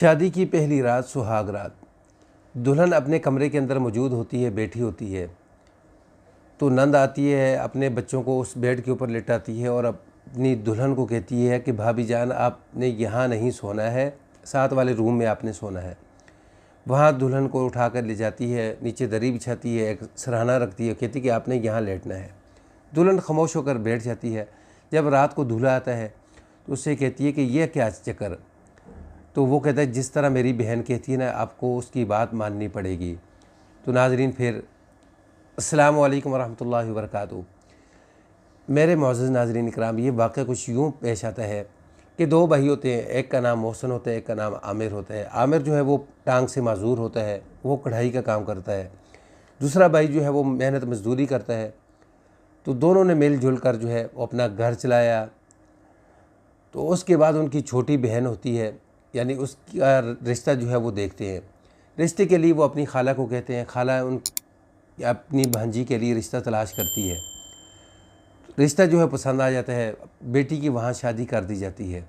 शादी की पहली रात सुहाग रात। दुल्हन अपने कमरे के अंदर मौजूद होती है, बैठी होती है। तो नंद आती है, अपने बच्चों को उस बेड के ऊपर लेटाती है और अपनी दुल्हन को कहती है कि भाभी जान आपने यहाँ नहीं सोना है, साथ वाले रूम में आपने सोना है। वहाँ दुल्हन को उठाकर ले जाती है, नीचे दरी बिछाती है, एक सरहाना रखती है, कहती है कि आपने यहाँ लेटना है। दुल्हन खामोश होकर बैठ जाती है। जब रात को दूल्हा आता है तो उससे कहती है कि यह क्या चक्कर। तो वो कहता है जिस तरह मेरी बहन कहती है ना, आपको उसकी बात माननी पड़ेगी। तो नाज़रीन, फिर अस्सलाम वालेकुम वरहमतुल्लाहि वबरकातुहू। मेरे मुअज़्ज़ज़ नाज़रीन इकराम, ये वाक़या कुछ यूँ पेश आता है कि दो भाई होते हैं, एक का नाम मोहसिन होता है, एक का नाम आमिर होता है। आमिर जो है वो टांग से माजूर होता है, वो कढ़ाई का काम करता है। दूसरा भाई जो है वो मेहनत मजदूरी करता है। तो दोनों ने मिलजुल कर जो है वो अपना घर चलाया। तो उसके बाद उनकी छोटी बहन होती है, यानी उसका रिश्ता जो है वो देखते हैं। रिश्ते के लिए वो अपनी खाला को कहते हैं, खाला उन अपनी भांजी के लिए रिश्ता तलाश करती है। रिश्ता जो है पसंद आ जाता है, बेटी की वहाँ शादी कर दी जाती है।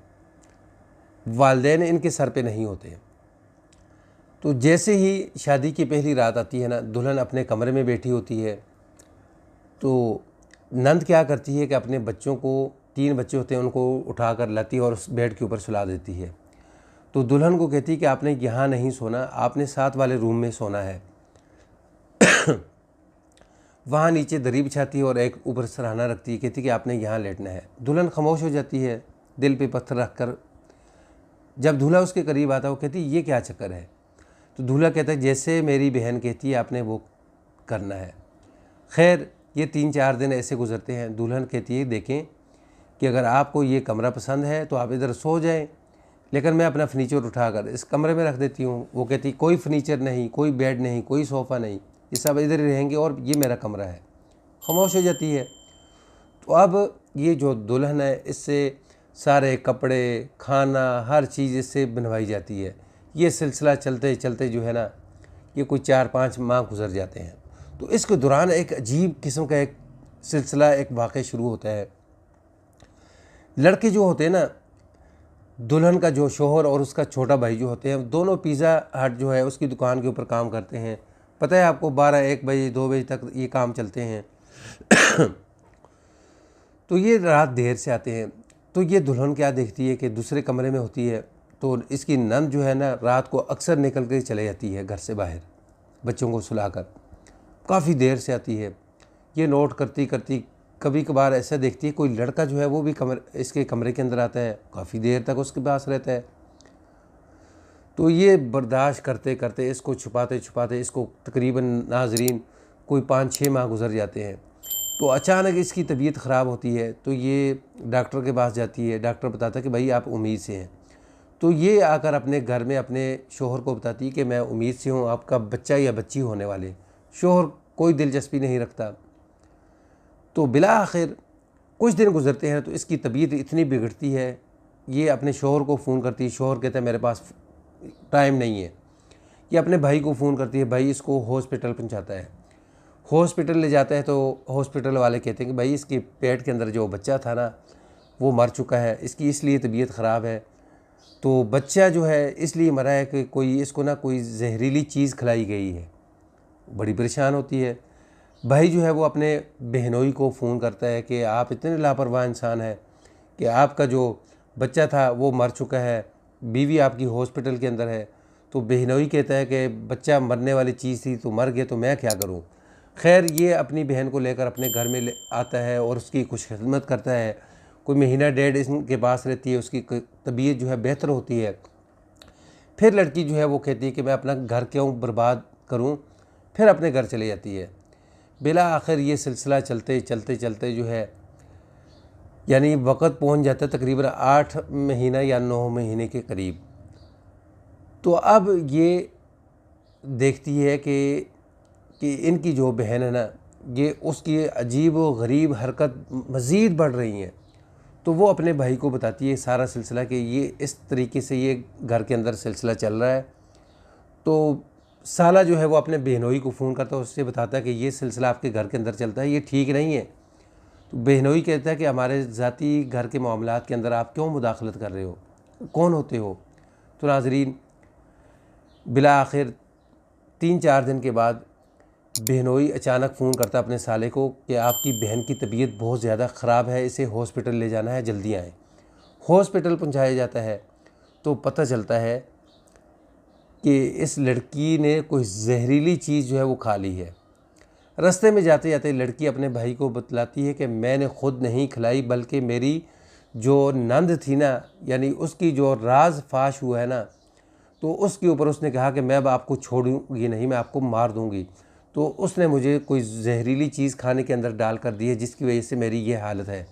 वालिदैन इनके सर पे नहीं होते। तो जैसे ही शादी की पहली रात आती है ना, दुल्हन अपने कमरे में बैठी होती है। तो नंद क्या करती है कि अपने बच्चों को, 3 बच्चे होते हैं, उनको उठा कर लाती है और उस बेड के ऊपर सुला देती है। तो दुल्हन को कहती है कि आपने यहाँ नहीं सोना, आपने साथ वाले रूम में सोना है। वहाँ नीचे दरी बिछाती है और एक ऊपर सरहाना रखती है, कहती है कि आपने यहाँ लेटना है। दुल्हन खामोश हो जाती है, दिल पे पत्थर रख कर। जब दूल्हा उसके करीब आता है, वो कहती है ये क्या चक्कर है। तो दूल्हा कहता है जैसे मेरी बहन कहती है आपने वो करना है। खैर, ये 3-4 दिन ऐसे गुजरते हैं। दुल्हन कहती है देखें कि अगर आपको ये कमरा पसंद है तो आप इधर सो जाएं, लेकिन मैं अपना फर्नीचर उठाकर इस कमरे में रख देती हूँ। वो कहती कोई फर्नीचर नहीं, कोई बेड नहीं, कोई सोफ़ा नहीं, ये सब इधर ही रहेंगे और ये मेरा कमरा है। खामोश हो जाती है। तो अब ये जो दुल्हन है, इससे सारे कपड़े, खाना, हर चीज़ इससे बनवाई जाती है। ये सिलसिला चलते चलते जो है ना, ये कोई 4-5 माह गुजर जाते हैं। तो इसके दौरान एक अजीब किस्म का एक सिलसिला, एक वाक़या शुरू होता है। लड़के जो होते हैं ना, दुल्हन का जो शोहर और उसका छोटा भाई जो होते हैं, दोनों पिज़्ज़ा हट जो है उसकी दुकान के ऊपर काम करते हैं। पता है आपको, 12-1 बजे 2 बजे तक ये काम चलते हैं। तो ये रात देर से आते हैं। तो ये दुल्हन क्या देखती है कि दूसरे कमरे में होती है। तो इसकी नंद जो है ना, रात को अक्सर निकल कर चले जाती है घर से बाहर, बच्चों को सुलाकर। काफ़ी देर से आती है। ये नोट करती करती कभी कभार ऐसा देखती है कोई लड़का जो है वो भी इसके कमरे के अंदर आता है, काफ़ी देर तक उसके पास रहता है। तो ये बर्दाश्त करते करते, इसको छुपाते छुपाते, इसको तकरीबन नाजरीन कोई 5-6 माह गुजर जाते हैं। तो अचानक इसकी तबीयत ख़राब होती है। तो ये डॉक्टर के पास जाती है। डॉक्टर बताता है कि भाई आप उम्मीद से हैं। तो ये आकर अपने घर में अपने शोहर को बताती है कि मैं उम्मीद से हूँ, आपका बच्चा या बच्ची होने वाले। शोहर कोई दिलचस्पी नहीं रखता। तो बिला आखिर कुछ दिन गुजरते हैं तो इसकी तबीयत इतनी बिगड़ती है, ये अपने शोहर को फ़ोन करती है। शोहर कहता है मेरे पास टाइम नहीं है। ये अपने भाई को फ़ोन करती है, भाई इसको हॉस्पिटल पहुंचाता है। हॉस्पिटल ले जाता है तो हॉस्पिटल वाले कहते हैं कि भाई इसके पेट के अंदर जो बच्चा था ना, वो मर चुका है, इसकी इसलिए तबीयत ख़राब है। तो बच्चा जो है इसलिए मरा है कि कोई इसको ना कोई जहरीली चीज़ खिलाई गई है। बड़ी परेशान होती है। भाई जो है वो अपने बहनोई को फ़ोन करता है कि आप इतने लापरवाह इंसान हैं कि आपका जो बच्चा था वो मर चुका है, बीवी आपकी हॉस्पिटल के अंदर है। तो बहनोई कहता है कि बच्चा मरने वाली चीज़ थी, तो मर गया तो मैं क्या करूं। खैर, ये अपनी बहन को लेकर अपने घर में आता है और उसकी कुछ खिदमत करता है। कोई महीना 1.5 इसके पास रहती है, उसकी तबीयत जो है बेहतर होती है। फिर लड़की जो है वो कहती है कि मैं अपना घर क्यों बर्बाद करूँ, फिर अपने घर चली जाती है। बिला आखिर ये सिलसिला चलते चलते चलते जो है, यानी वक़्त पहुंच जाता है तकरीबन 8 महीना या 9 महीने के करीब। तो अब ये देखती है कि इनकी जो बहन है ना, ये उसकी अजीब व गरीब हरकत मज़ीद बढ़ रही हैं। तो वो अपने भाई को बताती है सारा सिलसिला कि ये इस तरीके से ये घर के अंदर सिलसिला चल रहा है। तो साला जो है वो अपने बहनोई को फ़ोन करता है, उससे बताता है कि ये सिलसिला आपके घर के अंदर चलता है, ये ठीक नहीं है। तो बहनोई कहता है कि हमारे ज़ाती घर के मामलात के अंदर आप क्यों मुदाखलत कर रहे हो, कौन होते हो। तो नाज़रीन, बिला आखिर 3-4 दिन के बाद बहनोई अचानक फ़ोन करता अपने साले को कि आपकी बहन की तबीयत बहुत ज़्यादा ख़राब है, इसे हॉस्पिटल ले जाना है, जल्दी आएँ। हॉस्पिटल पहुंचाया जाता है तो पता चलता है कि इस लड़की ने कोई जहरीली चीज़ जो है वो खा ली है। रास्ते में जाते जाते लड़की अपने भाई को बतलाती है कि मैंने ख़ुद नहीं खिलाई, बल्कि मेरी जो नंद थी ना, यानी उसकी जो राज फाश हुआ है ना, तो उसके ऊपर उसने कहा कि मैं अब आपको छोड़ूंगी नहीं, मैं आपको मार दूंगी। तो उसने मुझे कोई जहरीली चीज़ खाने के अंदर डाल कर दी है, जिसकी वजह से मेरी ये हालत है।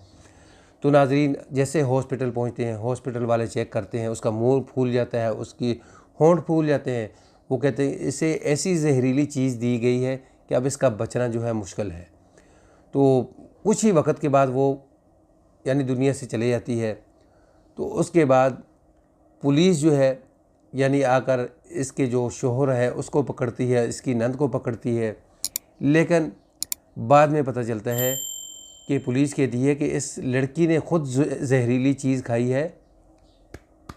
तो नाज़रीन, जैसे हॉस्पिटल पहुंचते हैं, हॉस्पिटल वाले चेक करते हैं, उसका मुंह फूल जाता है, उसकी होंठ फूल जाते हैं। वो कहते हैं इसे ऐसी जहरीली चीज़ दी गई है कि अब इसका बचना जो है मुश्किल है। तो कुछ ही वक्त के बाद वो यानी दुनिया से चले जाती है। तो उसके बाद पुलिस जो है यानी आकर इसके जो शोहर है उसको पकड़ती है, इसकी नंद को पकड़ती है। लेकिन बाद में पता चलता है कि पुलिस कहती है कि इस लड़की ने ख़ुद जहरीली चीज़ खाई है।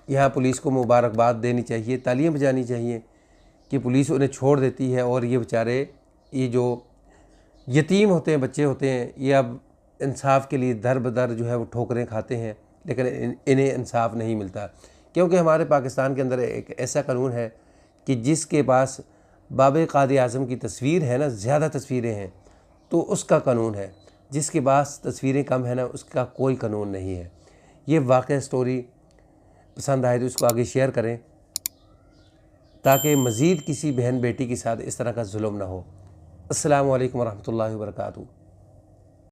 यहाँ पुलिस को मुबारकबाद देनी चाहिए, तालियां बजानी चाहिए कि पुलिस उन्हें छोड़ देती है। और ये बेचारे, ये जो यतीम होते हैं, बच्चे होते हैं, ये अब इंसाफ के लिए दर बदर जो है वो ठोकरें खाते हैं, लेकिन इन्हें इंसाफ नहीं मिलता। क्योंकि हमारे पाकिस्तान के अंदर एक ऐसा कानून है कि जिसके पास बाबे क़ायद आज़म की तस्वीर है ना, ज़्यादा तस्वीरें हैं तो उसका कानून है, जिसके पास तस्वीरें कम है ना, उसका कोई कानून नहीं है। ये वाक़ई स्टोरी पसंद आए तो उसको आगे शेयर करें, ताकि मज़ीद किसी बहन बेटी के साथ इस तरह का जुल्म ना हो। अस्सलामु अलैकुम वरहमतुल्लाहि वबरकातुहू।